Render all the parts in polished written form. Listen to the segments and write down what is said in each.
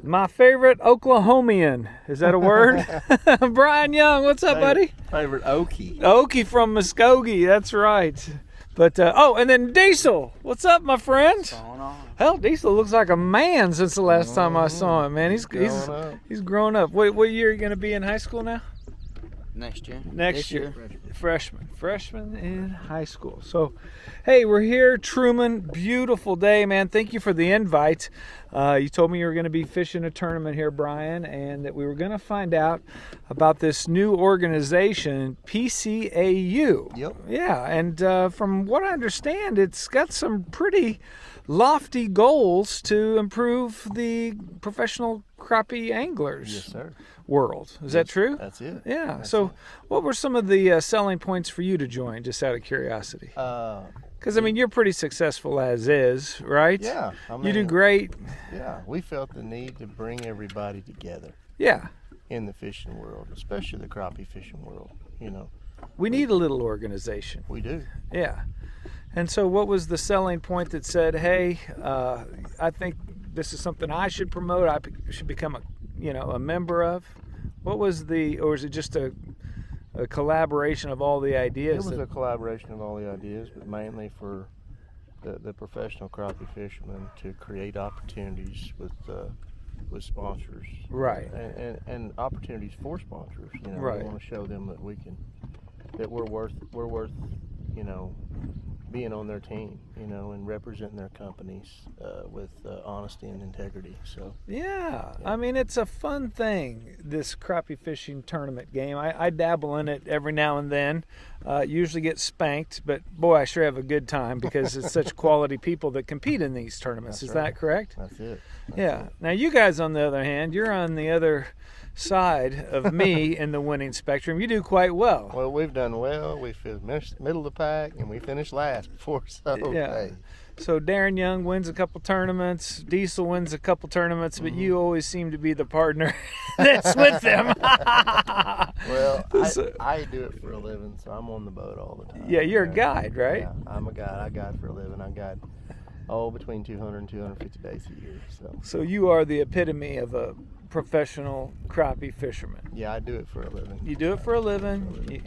My favorite Oklahomian. Is that a word? Brian Young, what's up, buddy? Favorite Okie. Okie from Muskogee, that's right. But, and then Diesel. What's up, my friend? What's going on? Hell, Diesel looks like a man since the last time I saw him, man. He's grown up. What year are you going to be in high school now? Next year. Next year. Freshman in high school. So, hey, we're here, Truman. Beautiful day, man. Thank you for the invite. You told me you were going to be fishing a tournament here, Brian, and that we were going to find out about this new organization, PCAU. Yep. Yeah, and from what I understand, it's got some pretty lofty goals to improve the professional crappie anglers world. Is that true? That's it. Yeah. That's so it. what were some of the selling points for you to join, just out of curiosity? Because, you're pretty successful as is, right? Yeah. You do great. Yeah. We felt the need to bring everybody together. Yeah. In the fishing world, especially the crappie fishing world, We need a little organization. We do. Yeah. And so what was the selling point that said, hey, I think this is something I should promote, I should become a member of? What was or is it just a collaboration of all the ideas? It was a collaboration of all the ideas, but mainly for the professional crappie fishermen to create opportunities with sponsors. Right. And opportunities for sponsors. Right. We want to show them that we're worth being on their team, and representing their companies with honesty and integrity. So yeah, it's a fun thing, this crappie fishing tournament game. I dabble in it every now and then. Usually get spanked, but boy, I sure have a good time because it's such quality people that compete in these tournaments. Is that correct? That's it. Yeah. Now you guys, on the other hand, you're on the other side of me in the winning spectrum. You do quite well. Well, we've done well. We finished middle of the pack, and we finished last before. So yeah. Hey. So Darren Young wins a couple tournaments. Diesel wins a couple tournaments, but you always seem to be the partner that's with them. Well, I do it for a living, so I'm on the boat all the time. Yeah, you're a guide, right? Yeah, I'm a guide. I guide for a living. I guide between 200 and 250 days a year. So you are the epitome of a professional crappie fisherman. Yeah, I do it for a living. You do it for a living.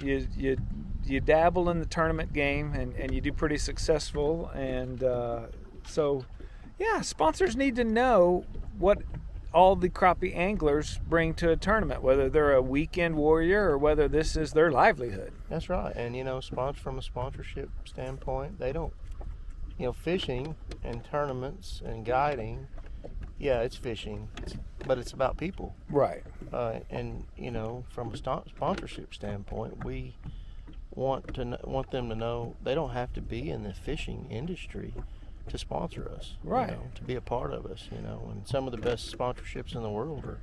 You dabble in the tournament game, and you do pretty successful. And so, yeah, sponsors need to know what all the crappie anglers bring to a tournament, whether they're a weekend warrior or whether this is their livelihood. That's right. And, from a sponsorship standpoint, they don't, fishing and tournaments and guiding, yeah, it's fishing, but it's about people. Right. And, from a sponsorship standpoint, we want them to know they don't have to be in the fishing industry to sponsor us. Right. To be a part of us, and some of the best sponsorships in the world are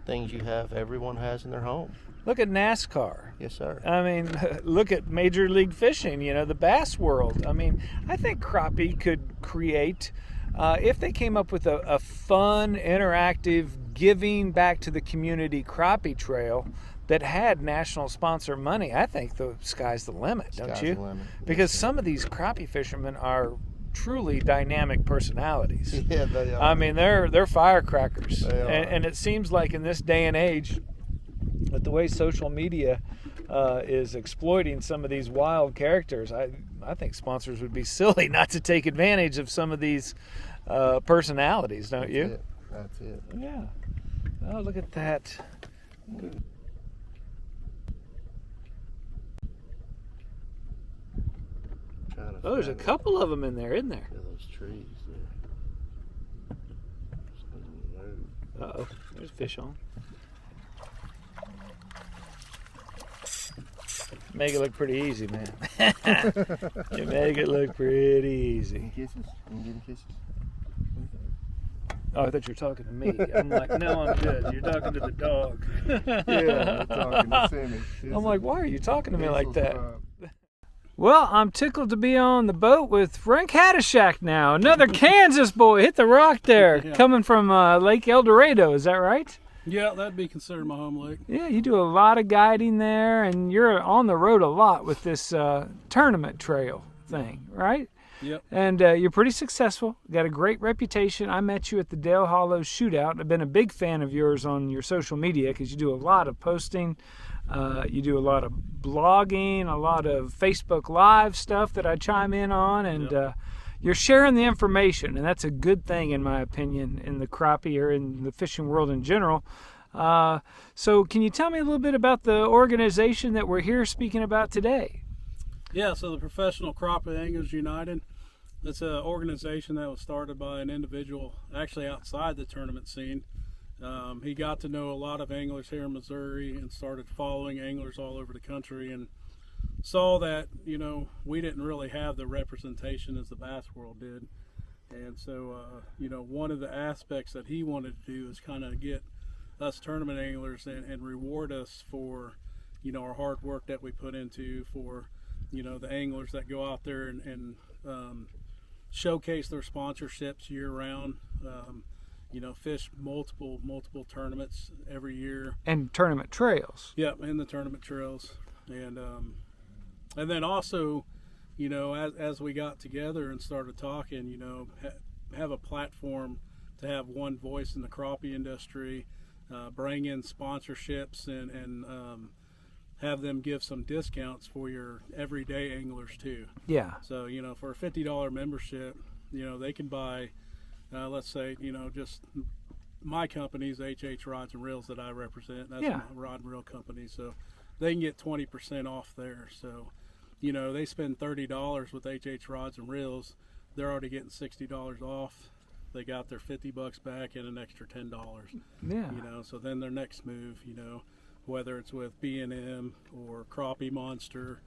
things everyone has in their home. Look at NASCAR. Yes, sir. Look at Major League Fishing, the bass world. I think crappie could create, if they came up with a fun, interactive, giving back to the community crappie trail that had national sponsor money, I think the sky's the limit, don't you? The limit. Because some of these crappie fishermen are truly dynamic personalities. Yeah, they are. They're firecrackers. They are. And it seems like in this day and age, with the way social media is exploiting some of these wild characters, I think sponsors would be silly not to take advantage of some of these personalities, don't you? That's it. Yeah. Oh, look at that. Oh, there's a couple of them in there, isn't there? Yeah, those trees there. Uh-oh, there's fish on. Make it look pretty easy, man. You make it look pretty easy. Kisses? You getting kisses? Oh, I thought you were talking to me. I'm like, no, I'm good. You're talking to the dog. Yeah, I'm talking to Sammy. I'm like, why are you talking to me like that? Well, I'm tickled to be on the boat with Frank Haddishak now. Another Kansas boy. Hit the rock there. Yeah. Coming from Lake El Dorado. Is that right? Yeah, that'd be considered my home lake. Yeah, you do a lot of guiding there, and you're on the road a lot with this tournament trail thing, right? Yep. And you're pretty successful. Got a great reputation. I met you at the Dale Hollow Shootout. I've been a big fan of yours on your social media because you do a lot of posting. You do a lot of blogging, a lot of Facebook Live stuff that I chime in on, and you're sharing the information, and that's a good thing in my opinion in the crappie or in the fishing world in general. So can you tell me a little bit about the organization that we're here speaking about today? Yeah, so the Professional Crappie Anglers United, it's an organization that was started by an individual actually outside the tournament scene. He got to know a lot of anglers here in Missouri and started following anglers all over the country and saw that, we didn't really have the representation as the bass world did. And so, one of the aspects that he wanted to do is kind of get us tournament anglers and reward us for, our hard work that we put into, for, the anglers that go out there and showcase their sponsorships year round. Fish multiple tournaments every year. And tournament trails. Yep, and the tournament trails. And then also, as we got together and started talking, have a platform to have one voice in the crappie industry, bring in sponsorships and have them give some discounts for your everyday anglers too. Yeah. So, for a $50 membership, they can buy, let's say, just my company's HH Rods and Reels that I represent. That's my rod and reel company. So they can get 20% off there. So, they spend $30 with HH Rods and Reels. They're already getting $60 off. They got their $50 back and an extra $10. Yeah. So then their next move, whether it's with B&M or Crappie Monster,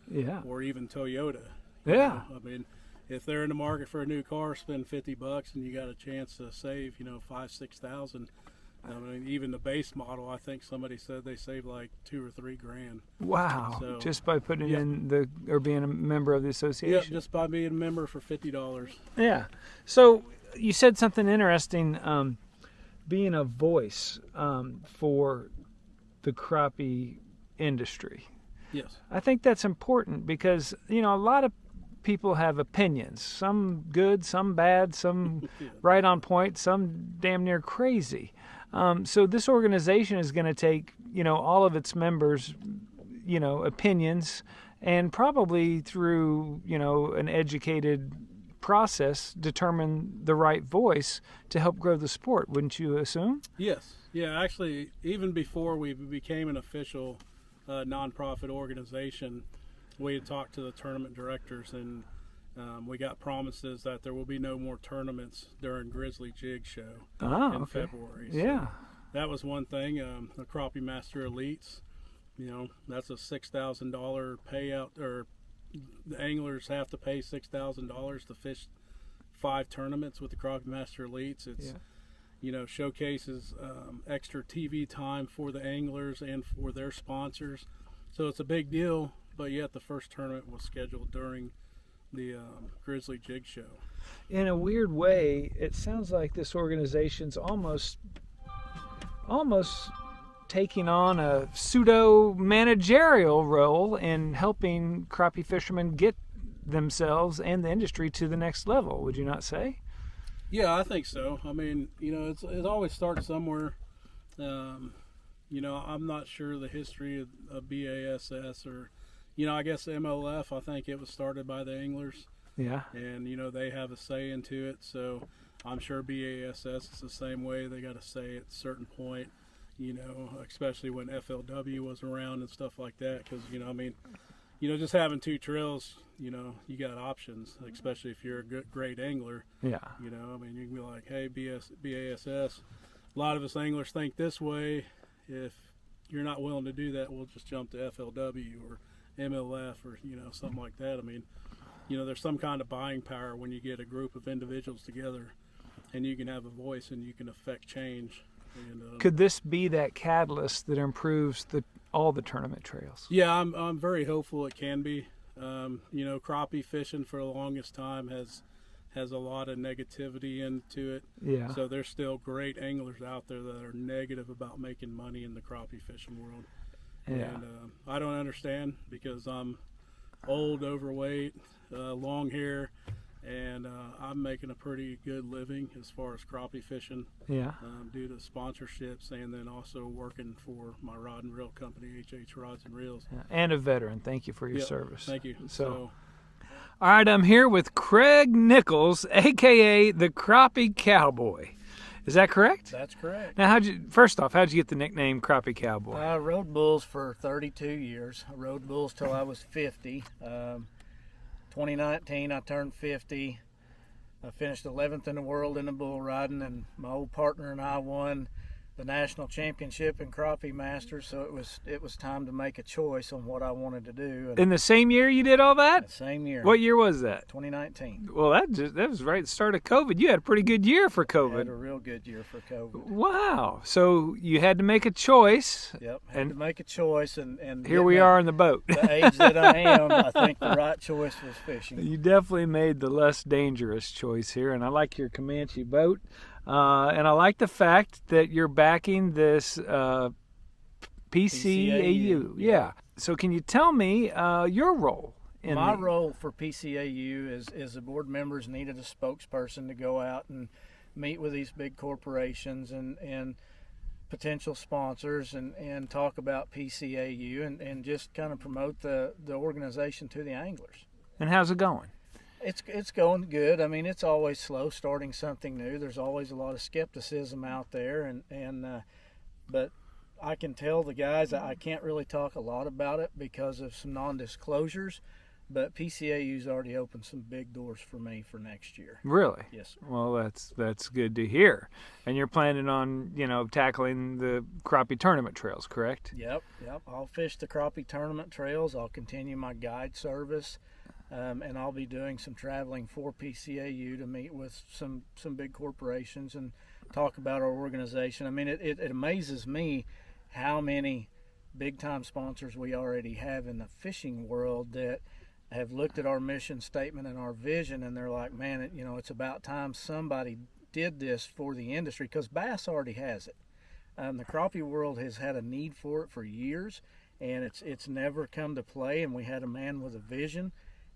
or even Toyota. Yeah. I mean, if they're in the market for a new car, spend $50 and you got a chance to save, $5,000-$6,000. I mean, even the base model, I think somebody said they saved like $2,000 or $3,000. Wow! So, just by putting in or being a member of the association. Yeah, just by being a member for $50. Yeah. So you said something interesting. Being a voice for the crappie industry. Yes. I think that's important because a lot of people have opinions. Some good, some bad, some right on point, some damn near crazy. So this organization is going to take, all of its members, opinions, and probably through, an educated process, determine the right voice to help grow the sport. Wouldn't you assume? Yes. Yeah, actually, even before we became an official nonprofit organization, we had talked to the tournament directors, and we got promises that there will be no more tournaments during Grizzly Jig Show in February. So that was one thing. The Crappie Master Elites, that's a $6,000 payout, or the anglers have to pay $6,000 to fish 5 tournaments with the Crappie Master Elites. It's showcases extra TV time for the anglers and for their sponsors. So it's a big deal, but yet the first tournament was scheduled during the Grizzly Jig Show. In a weird way, it sounds like this organization's almost taking on a pseudo managerial role in helping crappie fishermen get themselves and the industry to the next level. Would you not say? Yeah, I think so. I mean, it always starts somewhere. I'm not sure the history of BASS or, I guess MLF, I think it was started by the anglers. Yeah. And, they have a say into it. So I'm sure BASS is the same way. They got a say at a certain point, especially when FLW was around and stuff like that. Because, just having 2 trails, you got options, especially if you're a great angler. Yeah. You can be like, hey, BASS, a lot of us anglers think this way. If you're not willing to do that, we'll just jump to FLW or MLF or, something like that. I mean, there's some kind of buying power when you get a group of individuals together and you can have a voice and you can affect change. And, could this be that catalyst that improves all the tournament trails? Yeah, I'm very hopeful it can be. Crappie fishing for the longest time has a lot of negativity into it. Yeah. So there's still great anglers out there that are negative about making money in the crappie fishing world. Yeah. And I don't understand because I'm old, overweight, long hair. and I'm making a pretty good living as far as crappie fishing. Yeah. Due to sponsorships, and then also working for my rod and reel company, HH Rods and Reels. And a veteran. Thank you for your Yep, service. Thank you. So, all right, I'm here with Craig Nichols, aka the Crappie Cowboy. Is that correct? That's correct. Now, first off, how'd you get the nickname Crappie Cowboy? I rode bulls for 32 years. I rode bulls till I was 50. 2019, I turned 50. I finished 11th in the world in the bull riding, and my old partner and I won the national championship in Crappie Masters. So it was time to make a choice on what I wanted to do. And in the same year you did all that? the same year. What year was that? 2019. Well, that was right at the start of COVID. You had a pretty good year for I had COVID. a real good year for COVID. Wow. So you had to make a choice. Yep. Had And to make a choice, and here we are in the boat. The age that I am, I think the right choice was fishing. You definitely made the less dangerous choice here, and I like your Comanche boat. And I like the fact that you're backing this PCAU. Yeah. So can you tell me your role? My role for PCAU is the board members needed a spokesperson to go out and meet with these big corporations and potential sponsors and talk about PCAU and just kind of promote the organization to the anglers. And how's it going? It's going good. I mean, it's always slow starting something new. There's always a lot of skepticism out there, but I can tell the guys I can't really talk a lot about it because of some non-disclosures. But PCAU's already opened some big doors for me for next year. Really? Yes, sir. Well, that's good to hear. And you're planning on, tackling the crappie tournament trails, correct? Yep. I'll fish the crappie tournament trails. I'll continue my guide service. And I'll be doing some traveling for PCAU to meet with some big corporations and talk about our organization. I mean, it amazes me how many big-time sponsors we already have in the fishing world that have looked at our mission statement and our vision, and they're like, man, it's about time somebody did this for the industry, because bass already has it. The crappie world has had a need for it for years, and it's never come to play, and we had a man with a vision.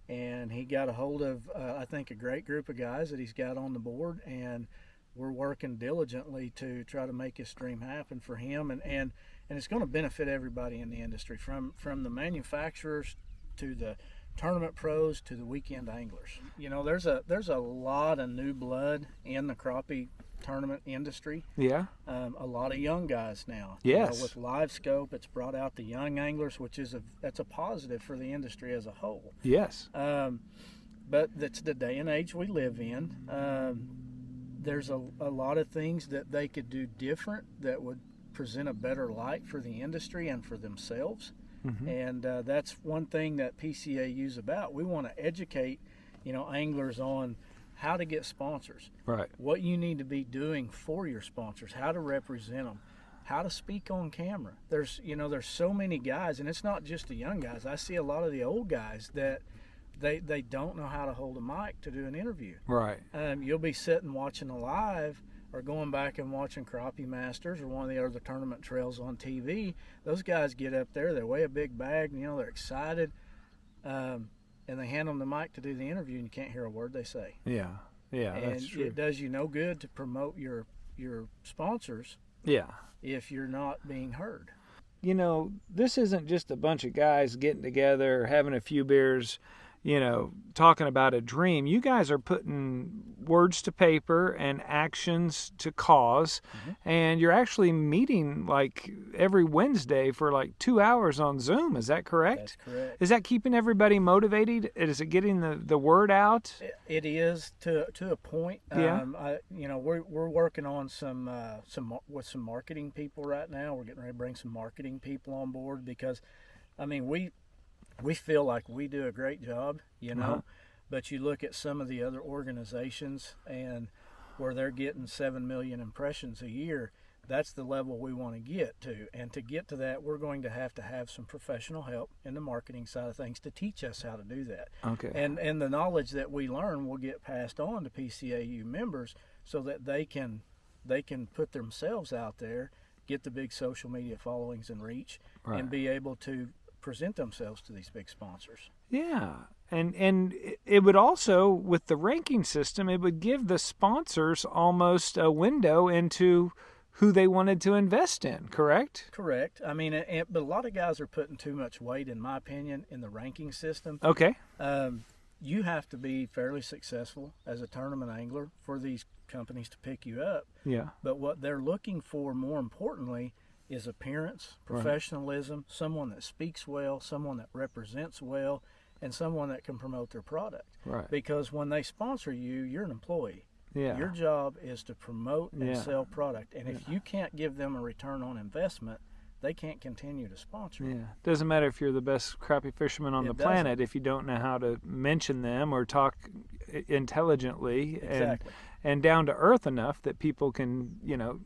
And he got a hold of, I think, a great group of guys that he's got on the board, and we're working diligently to try to make his dream happen for him, and it's going to benefit everybody in the industry, from the manufacturers to the tournament pros to the weekend anglers. There's a lot of new blood in the crappie tournament industry. Yeah. A lot of young guys now. Yes. With Live Scope, it's brought out the young anglers, which is that's a positive for the industry as a whole. Yes. But that's the day and age we live in. There's a lot of things that they could do different that would present a better light for the industry and for themselves. Mm-hmm. And that's one thing that PCAU is about. We want to educate, anglers on how to get sponsors, right? What you need to be doing for your sponsors, how to represent them, how to speak on camera. There's so many guys, and it's not just the young guys. I see a lot of the old guys that they don't know how to hold a mic to do an interview. Right. You'll be sitting watching a live or going back and watching Crappie Masters or one of the other tournament trails on TV. Those guys get up there, they weigh a big bag, they're excited. And they hand them the mic to do the interview, and you can't hear a word they say. Yeah, that's true. And it does you no good to promote your sponsors. Yeah. If you're not being heard. This isn't just a bunch of guys getting together, having a few beers, talking about a dream. You guys are putting words to paper and actions to cause, mm-hmm. and you're actually meeting like every Wednesday for like 2 hours on Zoom. Is that correct? That's correct. Is that keeping everybody motivated? Is it getting the word out? It is to a point. Yeah. We're working on some marketing people right now. We're getting ready to bring some marketing people on board because, we feel like we do a great job, Uh-huh. But you look at some of the other organizations and where they're getting 7 million impressions a year, that's the level we want to get to. And to get to that, we're going to have some professional help in the marketing side of things to teach us how to do that. Okay. And the knowledge that we learn will get passed on to PCAU members so that they can put themselves out there, get the big social media followings and reach, right. and be able to present themselves to these big sponsors. Yeah. And it would also, with the ranking system, it would give the sponsors almost a window into who they wanted to invest in, correct? Correct. I mean, but a lot of guys are putting too much weight, in my opinion, in the ranking system. Okay. You have to be fairly successful as a tournament angler for these companies to pick you up. Yeah. But what they're looking for, more importantly, is appearance, professionalism, someone that speaks well, someone that represents well, and someone that can promote their product. Right. Because when they sponsor you, you're an employee. Yeah. Your job is to promote and Yeah. sell product. And if you can't give them a return on investment, they can't continue to sponsor you. Yeah. Doesn't matter if you're the best crappie fisherman on the planet if you don't know how to mention them or talk intelligently and down to earth enough that people can,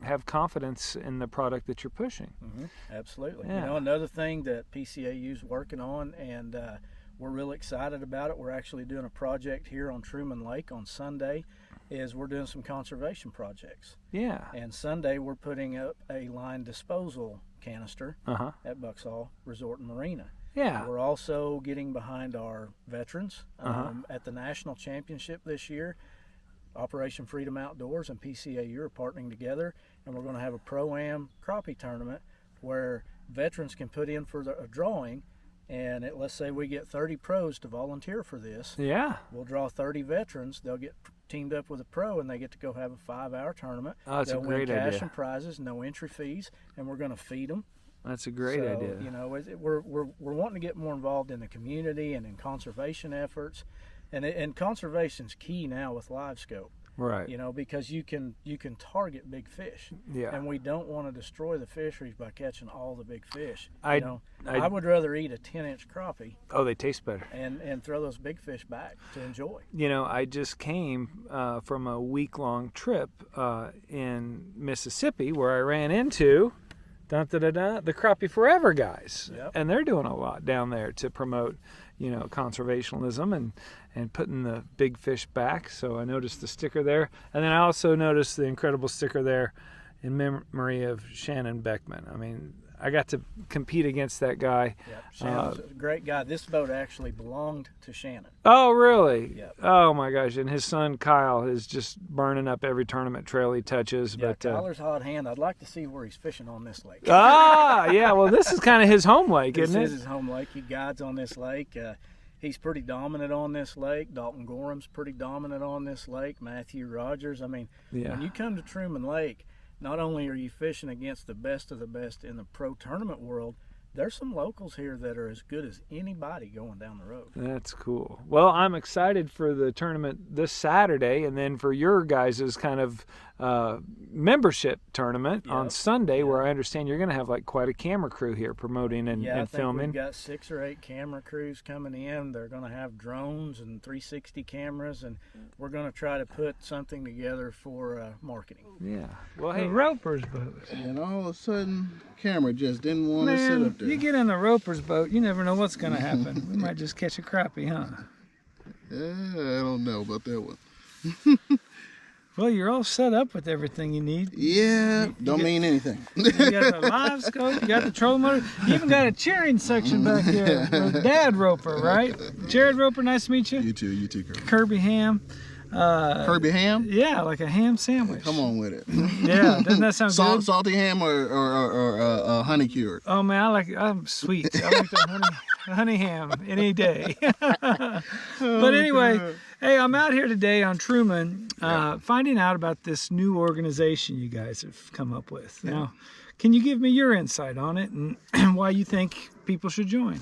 have confidence in the product that you're pushing. Mm-hmm. Absolutely. Yeah. Another thing that PCAU is working on, and we're really excited about it. We're actually doing a project here on Truman Lake on Sunday. Is we're doing some conservation projects. Yeah. And Sunday we're putting up a line disposal canister at Buxall Resort and Marina. Yeah. We're also getting behind our veterans at the national championship this year. Operation Freedom Outdoors and PCAU are partnering together, and we're going to have a Pro-Am crappie tournament where veterans can put in for a drawing. And let's say we get 30 pros to volunteer for this. Yeah. We'll draw 30 veterans. They'll get teamed up with a pro, and they get to go have a 5-hour tournament. Oh, that's They'll a great win cash idea. and prizes, no entry fees, and we're going to feed them. That's a great idea. We're wanting to get more involved in the community and in conservation efforts, and conservation's key now with live scope. Right. Because you can target big fish. Yeah. And we don't want to destroy the fisheries by catching all the big fish. I would rather eat a 10-inch crappie. Oh, they taste better. And throw those big fish back to enjoy. I just came from a week-long trip in Mississippi where I ran into the Crappie Forever guys. Yep. And they're doing a lot down there to promote, conservationism and putting the big fish back. So I noticed the sticker there. And then I also noticed the incredible sticker there in memory of Shannon Beckman. I mean, I got to compete against that guy. Yep. Shannon's a great guy. This boat actually belonged to Shannon. Oh, really? Yep. Oh, my gosh. And his son, Kyle, is just burning up every tournament trail he touches. Yeah, but Kyler's hot hand. I'd like to see where he's fishing on this lake. yeah. Well, this is kind of his home lake, This isn't is it? his home lake. He guides on this lake. He's pretty dominant on this lake. Dalton Gorham's pretty dominant on this lake. Matthew Rogers. I mean, when you come to Truman Lake, not only are you fishing against the best of the best in the pro tournament world, there's some locals here that are as good as anybody going down the road. That's cool. Well, I'm excited for the tournament this Saturday, and then for your guys' kind of membership tournament on Sunday, where I understand you're going to have quite a camera crew here promoting and I think filming. We've got 6 or 8 camera crews coming in. They're going to have drones and 360 cameras, and we're going to try to put something together for marketing. Yeah. Well, hey, Roper's boat. And all of a sudden, camera just didn't want to sit up there. You get in the Roper's boat, you never know what's going to happen. We might just catch a crappie, huh? I don't know about that one. Well, you're all set up with everything you need. Yeah, don't mean anything. You got the live scope, you got the trolling motor, you even got a cheering section back there with Dad Roper, right? Jared Roper, nice to meet you. You too, Kirby. Kirby ham. Kirby ham? Yeah, like a ham sandwich. Come on with it. Yeah, doesn't that sound good? Salty ham or honey cured? Oh man, I'm sweet. I like the honey ham any day. But anyway, hey, I'm out here today on Truman, finding out about this new organization you guys have come up with. Now, can you give me your insight on it and why you think people should join?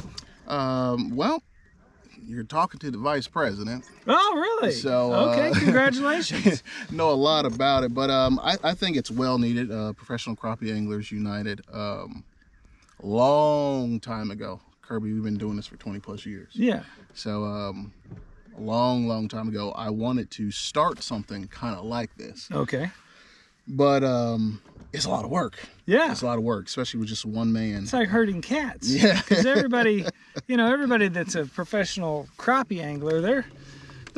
Well, you're talking to the vice president. Oh, really? So okay, congratulations. Know a lot about it, but I think it's well needed. Professional Crappie Anglers United. Long time ago, Kirby, we've been doing this for 20 plus years. Yeah. So a long time ago, I wanted to start something kind of like this. Okay. But it's a lot of work. Yeah. It's a lot of work, especially with just one man. It's like herding cats. Yeah. Because everybody that's a professional crappie angler, they're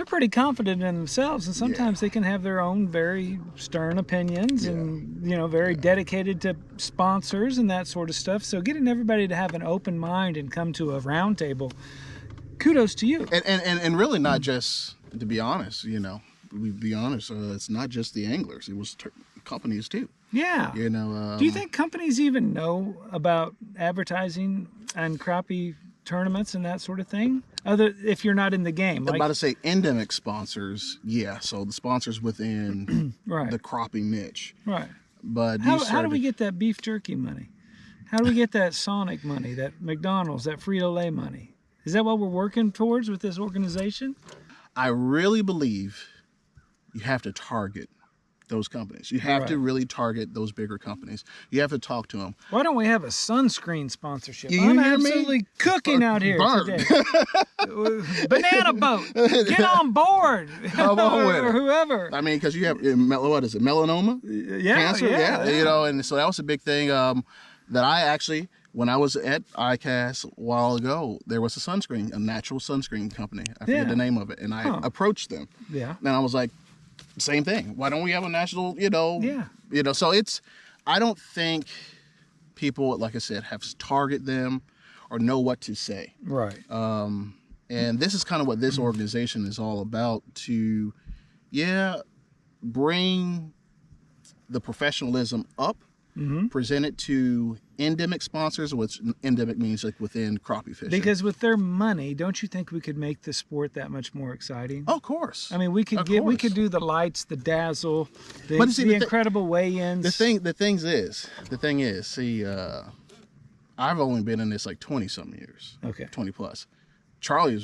pretty confident in themselves, and sometimes they can have their own very stern opinions and, very dedicated to sponsors and that sort of stuff. So getting everybody to have an open mind and come to a round table kudos to you. And really not just, to be honest, it's not just the anglers. It was companies too. Yeah. Do you think companies even know about advertising and crappie tournaments and that sort of thing? If you're not in the game. I'm about to say endemic sponsors, yeah. So the sponsors within right. the crappie niche. Right. But how do we get that beef jerky money? How do we get that Sonic money, that McDonald's, that Frito-Lay money? Is that what we're working towards with this organization? I really believe you have to target those companies. You have to really target those bigger companies. You have to talk to them. Why don't we have a sunscreen sponsorship? You I'm hear me? absolutely cooking out here Burn. today. Banana boat. Get on board. Come on with or it. whoever. I mean, because you have, what is it, melanoma? Yeah, Cancer? yeah. And so that was a big thing that I actually, when I was at ICAST a while ago, there was a natural sunscreen company. I forget the name of it. And I approached them. Yeah. And I was like, same thing. Why don't we have a national, so I don't think people, like I said, have to target them or know what to say. Right. And this is kind of what this organization is all about, to, bring the professionalism up, present it to endemic sponsors, which endemic means like within crappie fishing. Because with their money, don't you think we could make the sport that much more exciting? Oh, of course. I mean, we could do the lights, the dazzle, the incredible weigh-ins. The thing is, see, I've only been in this like 20-some years. Okay. 20 plus. Charlie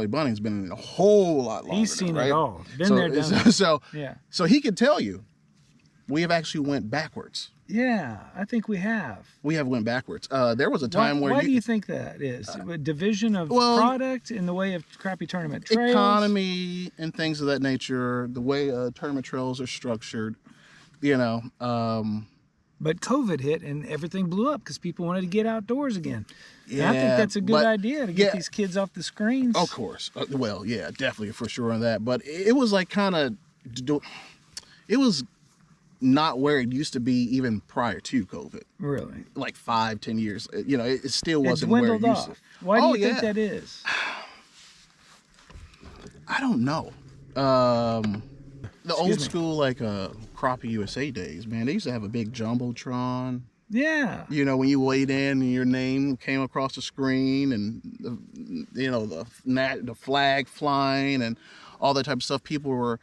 Bunning's been in it a whole lot longer. He's seen it all. Been there, done that. So he could tell you, we have actually went backwards. Yeah, I think we have. We have went backwards. There was a time where... Why do you think that is? A division of product in the way of crappie tournament trails? Economy and things of that nature, the way tournament trails are structured, But COVID hit and everything blew up because people wanted to get outdoors again. Yeah, and I think that's a good idea to get these kids off the screens. Of course. Definitely for sure on that. But it was like it was not where it used to be even prior to COVID. Really? Like 5-10 years. It still wasn't where it used to. Why do you think that is? I don't know. The old school, like Crappie USA days, man, they used to have a big Jumbotron. Yeah. When you weighed in and your name came across the screen and, the flag flying and all that type of stuff. People were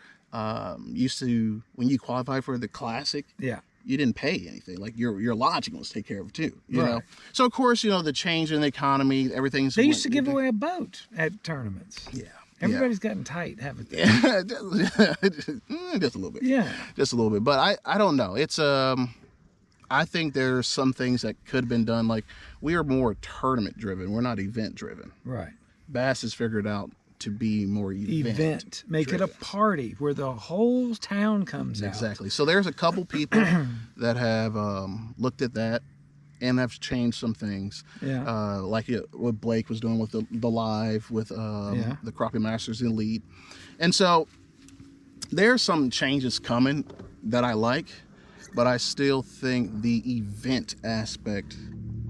used to, when you qualify for the classic, you didn't pay anything. Like your lodging was take care of it too, you know? So of course, the change in the economy, everything's... They used to give away a boat at tournaments. Yeah. Everybody's gotten tight, haven't they? Just a little bit. Yeah. Just a little bit. But I don't know. It's I think there's some things that could have been done. Like, we are more tournament driven. We're not event driven. Right. Bass has figured out to be more event. Make it a party where the whole town comes out. Exactly. So there's a couple people that have looked at that and have changed some things. Yeah. Like what Blake was doing with the live with the Crappie Masters Elite. And so there's some changes coming that I like, but I still think the event aspect,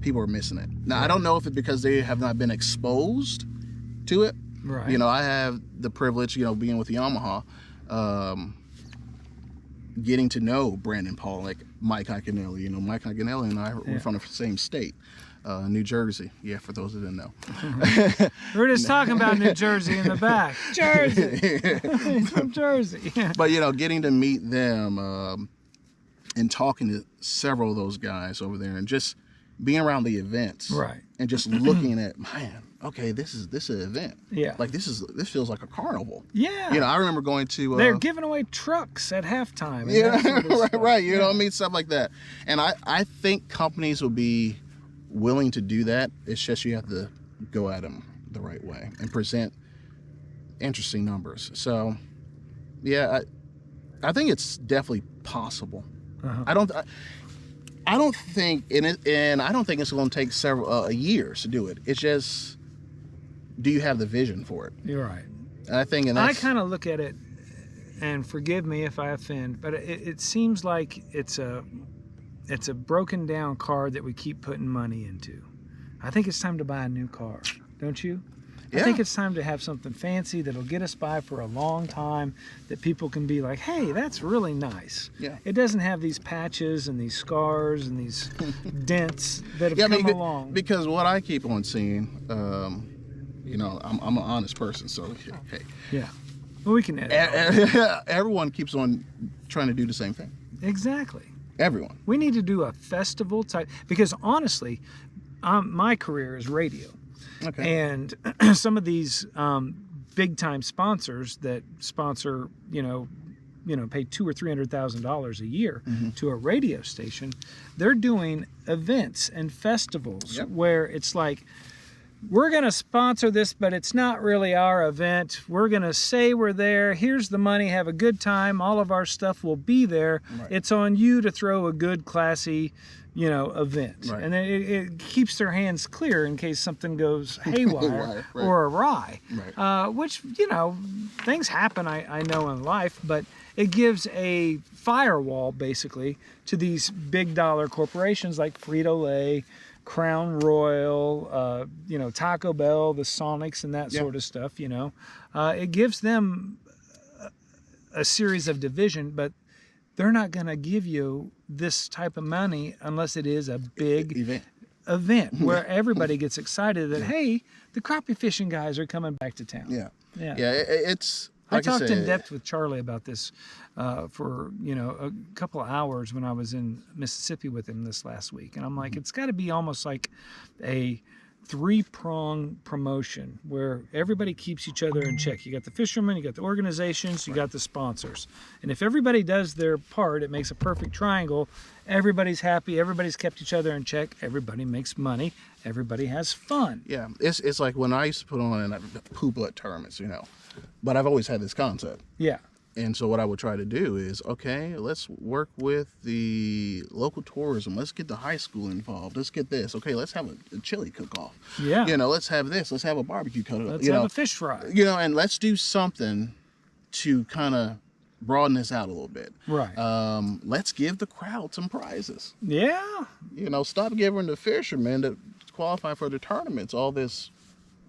people are missing it. Now, I don't know if it's because they have not been exposed to it. Right. I have the privilege, being with Yamaha, getting to know Brandon Paul, like Mike Iaconelli. Mike Iaconelli and I were from the same state, New Jersey. Yeah, for those that didn't know. We're just talking about New Jersey in the back. Jersey. He's from Jersey. But, getting to meet them and talking to several of those guys over there and just being around the events. Right. And just looking at, man, okay, this is an event. Yeah. Like this feels like a carnival. Yeah. I remember going to they're giving away trucks at halftime. Right. Stuff like that. And I think companies will be willing to do that. It's just you have to go at them the right way and present interesting numbers. So, yeah, I think it's definitely possible. Uh-huh. I don't think, and I don't think it's going to take several years to do it. It's just, do you have the vision for it? You're right. And I think, I kind of look at it, and forgive me if I offend, but it seems like it's a broken down car that we keep putting money into. I think it's time to buy a new car, don't you? I think it's time to have something fancy that'll get us by for a long time, that people can be like, hey, that's really nice. Yeah. It doesn't have these patches and these scars and these dents that have come along. Because what I keep on seeing, you know, I'm an honest person, so hey. Yeah. Well, we can edit. Everyone keeps on trying to do the same thing. Exactly. Everyone. We need to do a festival type, because honestly, my career is radio. Okay. And some of these big time sponsors that sponsor, pay $200,000 or $300,000 a year to a radio station, they're doing events and festivals where it's like, we're going to sponsor this, but it's not really our event. We're going to say we're there. Here's the money. Have a good time. All of our stuff will be there. Right. It's on you to throw a good, classy, event. Right. And then it keeps their hands clear in case something goes haywire or awry. Right. Which, things happen, I know, in life, but it gives a firewall, basically, to these big dollar corporations like Frito-Lay, Crown Royal, Taco Bell, the Sonics, and that sort of stuff. It gives them a series of division, but they're not going to give you this type of money unless it is a big event where everybody gets excited that hey, the crappie fishing guys are coming back to town. It's. Like I talked in depth with Charlie about this for a couple of hours when I was in Mississippi with him this last week, and I'm like, it's got to be almost like a three-prong promotion where everybody keeps each other in check. You got the fishermen, you got the organizations, you got the sponsors, and if everybody does their part, it makes a perfect triangle. Everybody's happy, everybody's kept each other in check, everybody makes money, everybody has fun. Yeah, it's like when I used to put on poop tournaments, but I've always had this concept. Yeah. And so what I would try to do is, okay, let's work with the local tourism. Let's get the high school involved. Let's get this. Okay, let's have a chili cook-off. Yeah. Let's have this. Let's have a barbecue cook-off. Let's have a fish fry. And let's do something to kind of broaden this out a little bit. Right. Let's give the crowd some prizes. Yeah. Stop giving the fishermen that qualify for the tournaments all this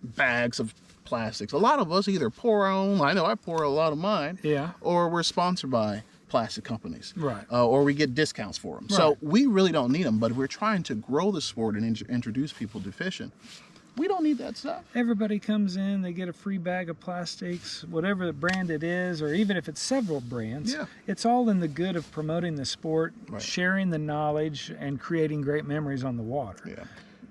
bags of plastics. A lot of us either pour our own. I know I pour a lot of mine. Yeah. Or we're sponsored by plastic companies. Right. Or we get discounts for them. Right. So we really don't need them, but we're trying to grow the sport and introduce people to fishing. We don't need that stuff. Everybody comes in, they get a free bag of plastics, whatever the brand it is, or even if it's several brands. Yeah. It's all in the good of promoting the sport, sharing the knowledge, and creating great memories on the water. Yeah.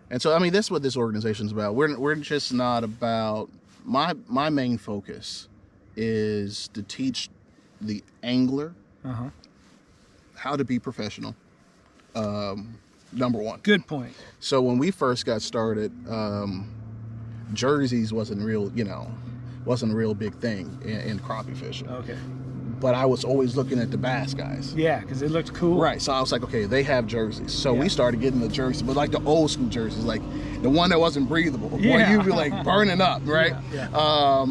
And so, this is what this organization's about. We're just not about... My main focus is to teach the angler how to be professional. Number one. Good point. So when we first got started, jerseys wasn't a real big thing in crappie fishing. Okay. But I was always looking at the bass guys. Yeah, because it looked cool. Right. So I was like, okay, they have jerseys. So we started getting the jerseys, but like the old school jerseys, like the one that wasn't breathable. Where you'd be like burning up, right? Yeah.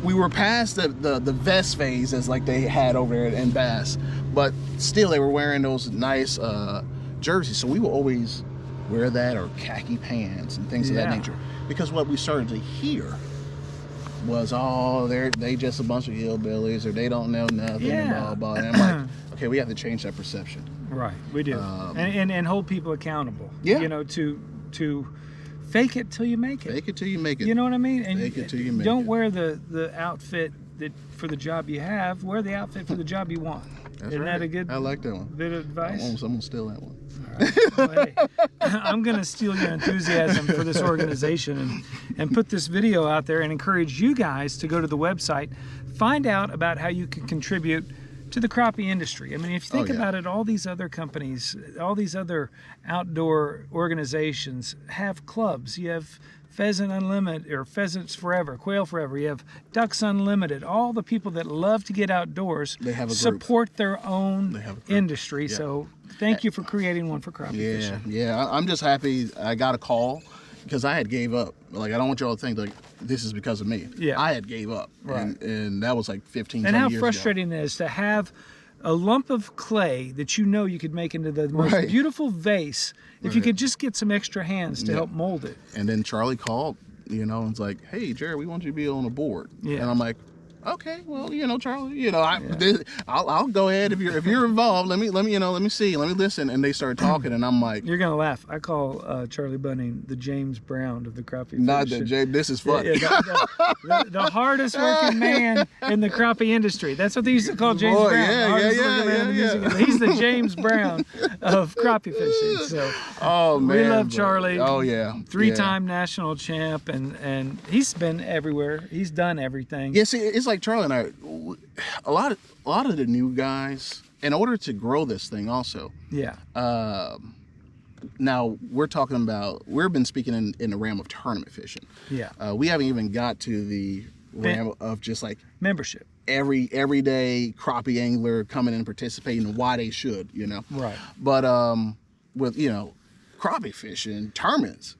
We were past the vest phase as like they had over there in bass, but still they were wearing those nice jerseys. So we will always wear that, or khaki pants and things of that nature. Because what we started to hear was, they just a bunch of hillbillies, or they don't know nothing, blah, blah. And I'm like, okay, we have to change that perception. Right, we do. And hold people accountable. Yeah. To fake it till you make it. Fake it till you make it. You know what I mean? And fake it till you make don't it. wear the outfit for the job you have. Wear the outfit for the job you want. Isn't that a good I like that one. bit of advice? I'm going to steal that one. All right. Well, hey, I'm going to steal your enthusiasm for this organization and put this video out there and encourage you guys to go to the website, find out about how you can contribute to the crappie industry. If you think about it, all these other companies, all these other outdoor organizations have clubs. You have Pheasant Unlimited, or Pheasants Forever, Quail Forever. You have Ducks Unlimited. All the people that love to get outdoors support their own industry. Yeah. So thank you for creating one for crappie fishing. Yeah. I'm just happy I got a call, because I had gave up. Like, I don't want y'all to think like this is because of me. Yeah. I had gave up. Right. And that was like 15, 20 and years how ago. frustrating it is to have a lump of clay that you could make into the most beautiful vase if you could just get some extra hands to help mold it. And then Charlie called you know, and it's like, hey, Jerry, we want you to be on a board. Yeah. And I'm like, okay, well, you know, Charlie, you know, I'll go ahead if you're involved. Let me see, let me listen. And they started talking, and I'm like, You're gonna laugh. I call Charlie Bunning the James Brown of the crappie. not fishing. that Jay. This is funny. The hardest working man in the crappie industry. That's what they used to call James Brown. The hardest working man in the music industry. He's the James Brown of crappie fishing. So, Oh man, we love Charlie. Oh yeah, Three-time national champ, and he's been everywhere. He's done everything. Yeah, see, it's like Charlie and I. A lot of the new guys, in order to grow this thing, also. Yeah. Now we're talking about. We've been speaking in the realm of tournament fishing. Yeah. We haven't even got to the realm of just like Membership. everyday crappie angler coming in and participating and why they should, you know. Right. But with crappie fishing tournaments,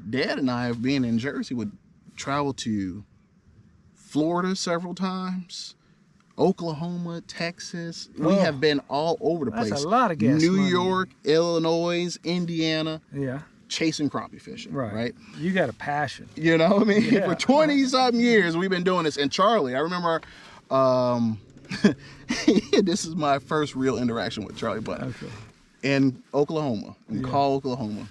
Dad and I, being in Jersey, would travel to Florida several times, Oklahoma, Texas. We have been all over the place. That's a lot of gas New money. York, Illinois, Indiana, Yeah. chasing crappie fishing. Right. You got a passion. You know what I mean? Yeah. For 20-something years, we've been doing this. And Charlie, I remember, this is my first real interaction with Charlie Button. Okay. In Oklahoma, in Call, Oklahoma.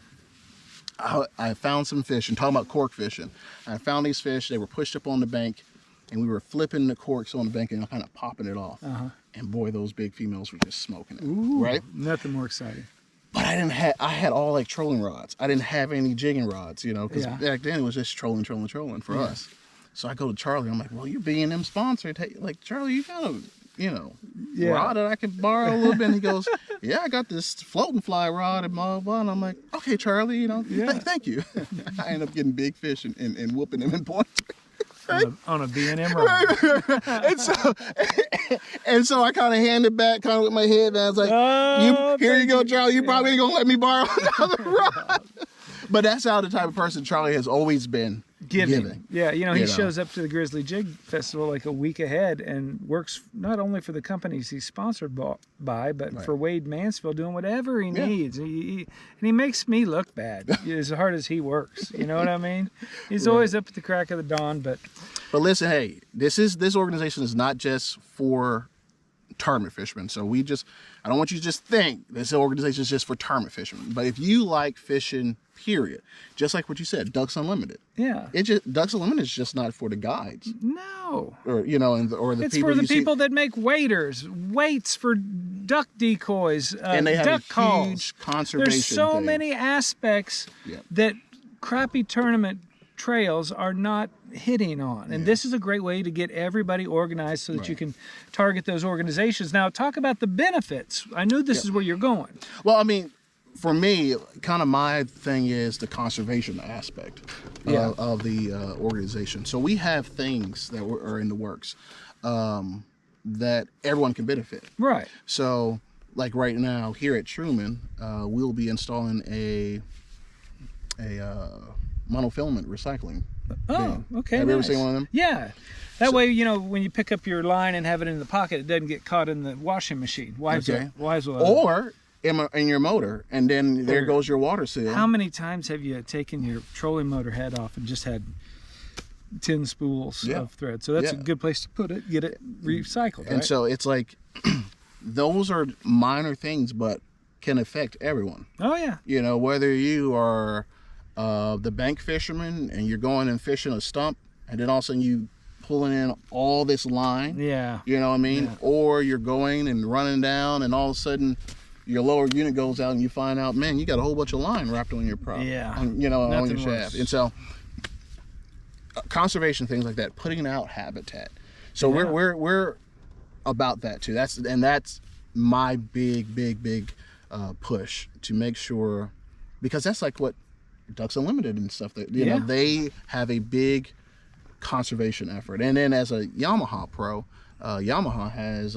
I found some fish, and talking about cork fishing. I found these fish. They were pushed up on the bank, and we were flipping the corks on the bank and kind of popping it off. And boy, those big females were just smoking it. Ooh, right? Nothing more exciting. But I had all like trolling rods. I didn't have any jigging rods, you know, because back then it was just trolling for us. So I go to Charlie. I'm like, well, you're B&M sponsored. Hey, like, Charlie, you got a, rod that I can borrow a little bit? And he goes, yeah, I got this floating fly rod and blah, blah. And I'm like, okay, Charlie, thank you. I end up getting big fish and whooping them in point. On a B&M rod. and so I kind of hand it back, kind of with my head, and I was like, here you go, Charlie. You probably ain't going to let me borrow another rod. But that's how the type of person Charlie has always been. Giving. Yeah, he shows up to the Grizzly Jig Festival like a week ahead and works not only for the companies he's sponsored by, but for Wade Mansfield, doing whatever he needs. And he makes me look bad as hard as he works. You know what I mean? He's always up at the crack of the dawn. But listen, hey, this organization is not just for tournament fishermen. So I don't want you to just think this organization is just for tournament fishermen. But if you like fishing, period, just like what you said, Ducks Unlimited. Yeah. Ducks Unlimited is just not for the guides. No. Or or the it's people. It's for the people that make weights for duck decoys, and they have duck a calls. huge conservation. There's so thing. many aspects that crappie tournament trails are not hitting on, and this is a great way to get everybody organized so that you can target those organizations. Now, talk about the benefits. I knew this is where you're going. Well, I mean, for me, kind of my thing is the conservation aspect of the organization. So we have things that are in the works that everyone can benefit. Right. So, like right now here at Truman, we'll be installing a monofilament recycling bin. Okay. Have you ever seen one of them? Yeah. That way, when you pick up your line and have it in the pocket, it doesn't get caught in the washing machine. Why is that? Or in your motor, and then there goes your water seal. How many times have you taken your trolling motor head off and just had 10 spools of thread? So that's a good place to put it, get it recycled. And so it's like, those are minor things, but can affect everyone. Oh, yeah. Whether you are the bank fisherman and you're going and fishing a stump, and then all of a sudden you pulling in all this line. Yeah. You know what I mean? Yeah. Or you're going and running down, and all of a sudden your lower unit goes out and you find out, man, you got a whole bunch of line wrapped on your prop. Yeah. On your shaft. Worse. And so conservation, things like that, putting out habitat. So we're about that too. That's my big push to make sure, because that's like what Ducks Unlimited and stuff that they have a big conservation effort. And then as a Yamaha pro, Yamaha has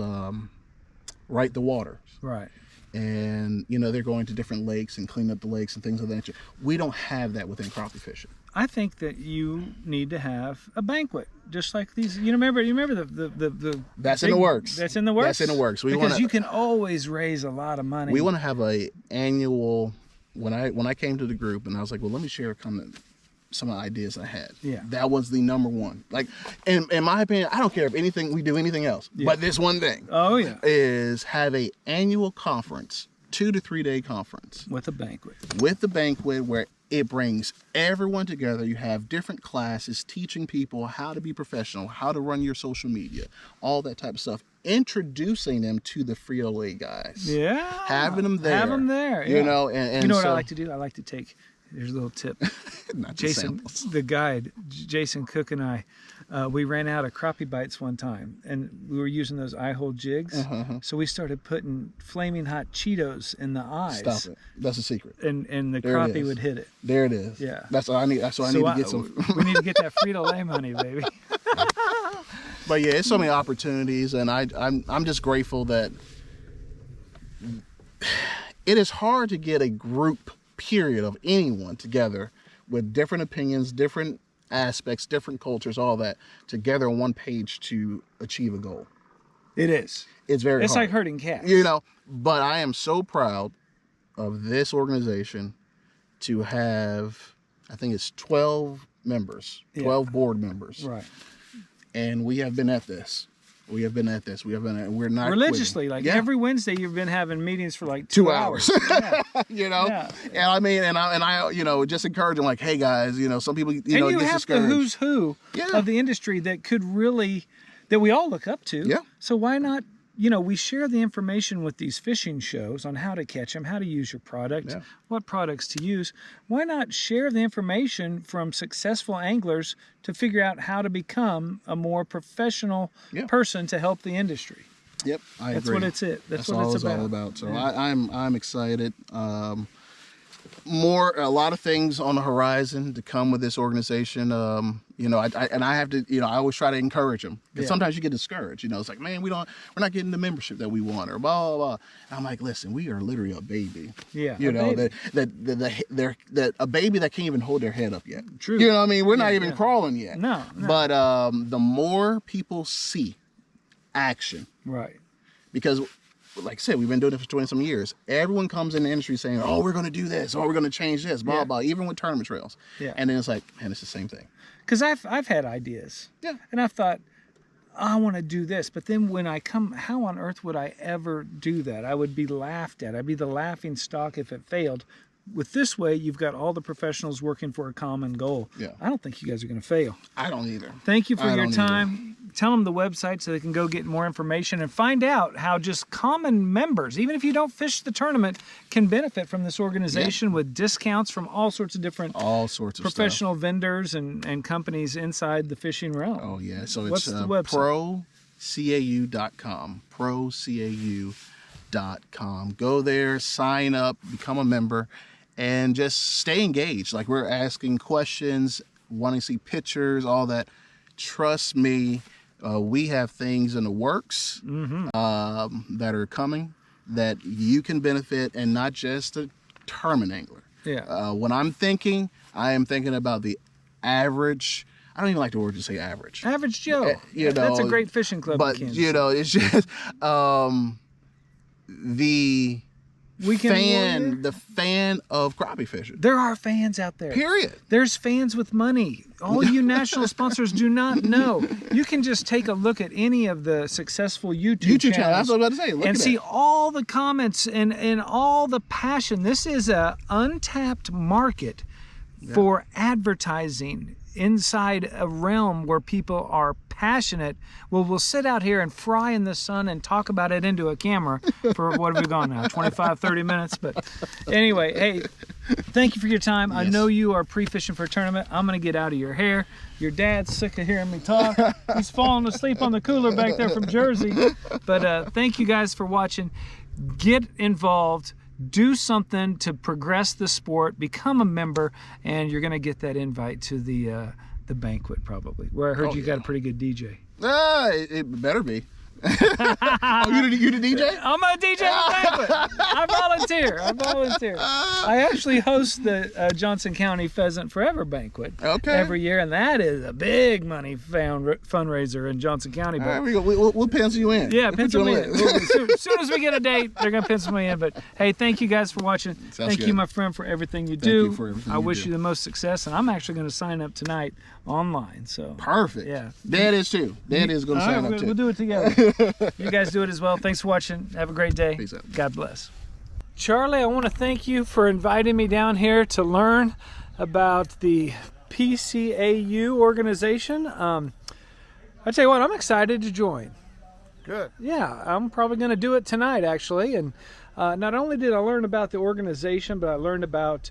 Right the Waters. Right. And they're going to different lakes and clean up the lakes and things of that nature. We don't have that within crappie fishing. I think that you need to have a banquet, just like these. You remember the That's in the works. That's in the works. That's in the works. Because you can always raise a lot of money. We want to have a annual. When I came to the group and I was like, well, let me share some of the ideas I had. Yeah. That was the number one. Like, in my opinion, I don't care if we do anything else, but this one thing. Oh yeah. Is have a annual conference, 2 to 3 day conference. With a banquet. With the banquet where it brings everyone together. You have different classes teaching people how to be professional, how to run your social media, all that type of stuff. Introducing them to the Frito-Lay guys. Yeah. Having them there. Have them there. You yeah. know, and you know what so, I like to do? I like to take, here's a little tip. not the Jason, samples. the guide, Jason Cook and I, we ran out of crappie bites one time, and we were using those eye hole jigs. So we started putting flaming hot Cheetos in the eyes. Stop it. That's a secret. And the There it crappie is. would hit it. There it is. Yeah. That's what I need. That's what I need to get some. We need to get that Frito-Lay money, baby. But yeah, it's so many opportunities, and I'm just grateful that it is hard to get a group period of anyone together with different opinions, different aspects, different cultures, all that together on one page to achieve a goal. It is. It's very It's hard. like herding cats. You know, but I am so proud of this organization to have, I think it's 12 members, 12 board members. Right. And we have been at this. We have been at this. We're not Religiously, quitting. like every Wednesday, you've been having meetings for like 2 hours. Yeah. You know, Yeah. and I mean, and I, you know, just encourage them, like, hey guys, you know, some people, you And know, you get have the discouraged. who's who of the industry that could really, that we all look up to. Yeah. So why not, you know, we share the information with these fishing shows on how to catch them, how to use your product, what products to use. Why not share the information from successful anglers to figure out how to become a more professional person to help the industry? Yep, I That's agree. what it's it. That's what all it's all about. So I'm excited. A lot of things on the horizon to come with this organization. You know, I have to, you know, I always try to encourage them because sometimes you get discouraged. You know, it's like, man, we're not getting the membership that we want, or blah blah blah. And I'm like, listen, we are literally a baby. Yeah, you a know baby. that a baby that can't even hold their head up yet. True. You know what I mean? We're not even crawling yet. No. But the more people see action, Right. because like I said, we've been doing it for 20-some years. Everyone comes in the industry saying, oh, we're going to do this, or we're going to change this, blah, blah, even with tournament trails. Yeah. And then it's like, man, it's the same thing. Because I've had ideas. Yeah. And I've thought, I want to do this. But then when I come, how on earth would I ever do that? I would be laughed at. I'd be the laughing stock if it failed. With this way, you've got all the professionals working for a common goal. Yeah. I don't think you guys are going to fail. I don't either. Thank you for I your don't time. Tell them the website so they can go get more information and find out how just common members, even if you don't fish the tournament, can benefit from this organization with discounts from all sorts of different professional vendors and companies inside the fishing realm. Oh, yeah. So it's What's the website? ProCAU.com. ProCAU.com. Go there, sign up, become a member, and just stay engaged. Like, we're asking questions, wanting to see pictures, all that. Trust me, we have things in the works that are coming that you can benefit, and not just a tournament angler. Yeah. When I'm thinking, I am thinking about the average. I don't even like the word to say average. Average Joe. You know, that's a great fishing club but in Kansas. you know, it's just the fan of crappie fishing. There are fans out there. Period. There's fans with money. All you national sponsors do not know. You can just take a look at any of the successful YouTube channels. That's what I was about to say. Look and at see that. all the comments and all the passion. This is a untapped market for advertising inside a realm where people are passionate. Well, we'll sit out here and fry in the sun and talk about it into a camera for what have we gone now, 25, 30 minutes. But anyway, hey, thank you for your time. I know you are pre-fishing for a tournament. I'm going to get out of your hair. Your dad's sick of hearing me talk. He's falling asleep on the cooler back there from Jersey. But thank you guys for watching. Get involved. Do something to progress the sport. Become a member, and you're going to get that invite to the banquet probably. Where I heard you got a pretty good DJ. It better be. Oh, you the DJ? I'm a DJ at the banquet. I volunteer. I actually host the Johnson County Pheasant Forever Banquet every year, and that is a big money fundraiser in Johnson County. All right, we'll pencil you in. Yeah, pencil me in. As soon as we get a date, they're going to pencil me in. But hey, thank you guys for watching. Thank you, my friend, for everything you do. Thank you for everything I you wish do. you the most success, and I'm actually going to sign up tonight online. So Perfect. Yeah. Dad is too. Dad is going to sign up too. We'll do it together. You guys do it as well. Thanks for watching. Have a great day. Peace out. God bless. Charlie, I want to thank you for inviting me down here to learn about the PCAU organization. I tell you what, I'm excited to join. Good. Yeah, I'm probably going to do it tonight, actually. And not only did I learn about the organization, but I learned about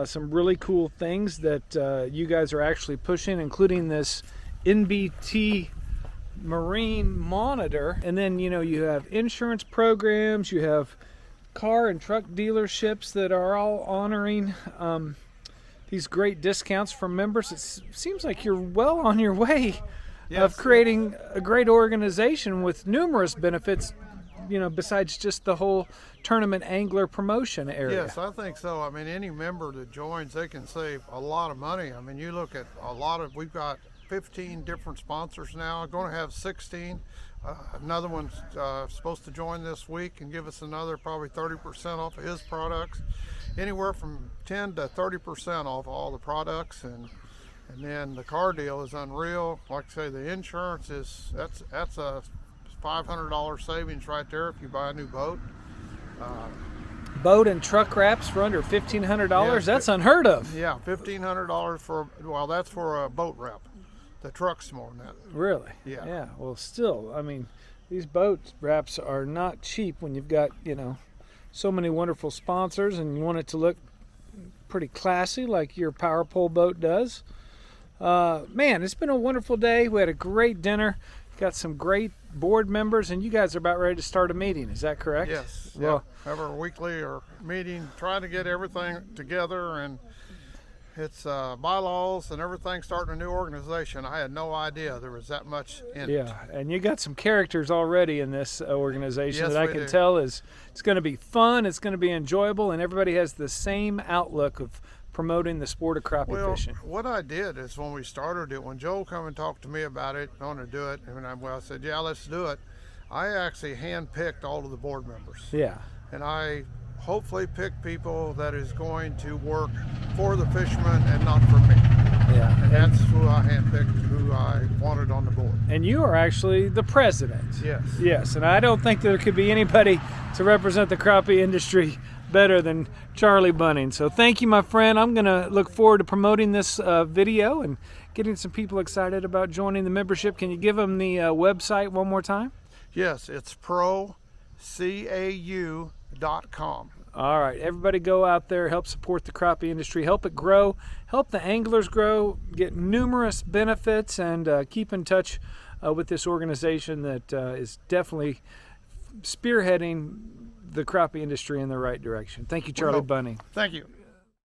some really cool things that you guys are actually pushing, including this NBT marine monitor. And then, you have insurance programs, you have car and truck dealerships that are all honoring these great discounts for members. It seems like you're well on your way of creating a great organization with numerous benefits, besides just the whole tournament angler promotion area. Yes, I think so. I mean, any member that joins, they can save a lot of money. I mean, you look at we've got 15 different sponsors now. I'm going to have 16. Another one's supposed to join this week and give us another probably 30% off of his products. Anywhere from 10 to 30% off all the products, and then the car deal is unreal. Like I say, the insurance that's a $500 savings right there if you buy a new boat. Boat and truck wraps for under $1,500. Yes, That's unheard of. Yeah, $1,500 that's for a boat wrap. The truck's more than that. Really? Yeah. Yeah. Well, still, I mean, these boat wraps are not cheap when you've got, so many wonderful sponsors and you want it to look pretty classy like your power pole boat does. Man, it's been a wonderful day. We had a great dinner. Got some great board members, and you guys are about ready to start a meeting. Is that correct? Yes. Well, have our weekly or meeting, trying to get everything together, and it's bylaws and everything, starting a new organization. I had no idea there was that much in it. yeah, and you got some characters already in this organization Yes, that I we can do. tell it's going to be fun, it's going to be enjoyable, and everybody has the same outlook of promoting the sport of crappie Well, fishing. what I did is when we started it, when Joel come and talked to me about it, I want to do it, and I said, yeah, let's do it. I actually handpicked all of the board members. Yeah. And I hopefully pick people that is going to work for the fishermen and not for me. Yeah. And that's who I handpicked, who I wanted on the board. And you are actually the president. Yes. Yes, and I don't think there could be anybody to represent the crappie industry better than Charlie Bunning. So thank you, my friend. I'm going to look forward to promoting this video and getting some people excited about joining the membership. Can you give them the website one more time? Yes, it's PCAU.com. All right, everybody go out there, help support the crappie industry, help it grow, help the anglers grow, get numerous benefits, and keep in touch with this organization that is definitely spearheading the crappie industry in the right direction. Thank you, Charlie Bunning. Thank you.